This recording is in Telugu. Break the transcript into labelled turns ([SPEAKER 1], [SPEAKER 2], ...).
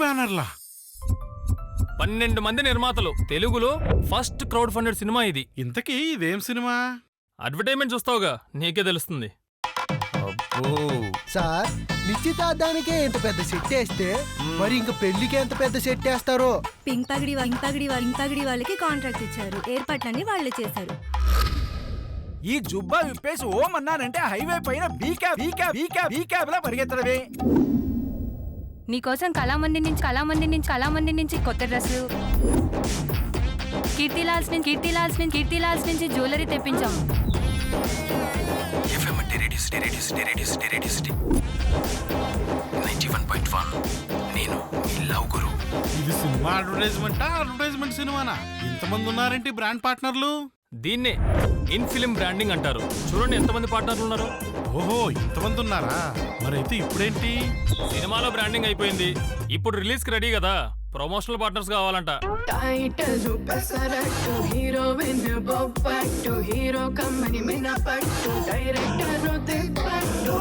[SPEAKER 1] బ్యానర్లా?
[SPEAKER 2] 12 మంది నిర్మాతలు, తెలుగులో ఫస్ట్ క్రౌడ్ ఫండెడ్ సినిమా ఇది.
[SPEAKER 1] ఇంతకీ ఇదేం సినిమా?
[SPEAKER 2] అడ్వర్టైజ్మెంట్ చూస్తావుగా, నీకే తెలుస్తుంది.
[SPEAKER 3] సార్, నిశ్చితార్థానికే ఇంత పెద్ద సెట్ వేస్తే మరి ఇంక పెళ్లికి ఎంత పెద్ద సెట్ వేస్తారో.
[SPEAKER 4] పింక్ పగిడి వాళ్ళకి కాంట్రాక్ట్ ఇచ్చారు, ఏర్పాట్లన్నీ వాళ్ళే చేశారు.
[SPEAKER 5] ఈ జుబ్బా విప్పేసి ఓం అన్నానంటే హైవే పైన బీక్యాబ్ లా పరిగెత్తడమే.
[SPEAKER 6] నీకోసం కళామంది నుంచి కొత్త డ్రెస్సు, కీర్తిలాల్స్ నుంచి జ్యువెలరీ తెప్పించాము.
[SPEAKER 1] ఇది సినిమా అడ్వర్టైజ్మెంట్ సినిమానా? ఇంతమంది ఉన్నారేంటి బ్రాండ్ పార్ట్నర్లు?
[SPEAKER 2] దీన్నే ఇన్ ఫిలిం బ్రాండింగ్ అంటారు. చూడండి ఎంతమంది పార్ట్నర్లు ఉన్నారు.
[SPEAKER 1] ఓహో, ఇంతమంది ఉన్నారా? మరైతే ఇప్పుడేంటి?
[SPEAKER 2] సినిమాలో బ్రాండింగ్ అయిపోయింది, ఇప్పుడు రిలీజ్ కి రెడీ కదా, ప్రమోషనల్ పార్ట్నర్స్ కావాలంట.
[SPEAKER 7] Title pesarattu, heroine bobbattu, hero కమ్మని మినపట్టు, డైరెక్టర్ దిప్పట్టు.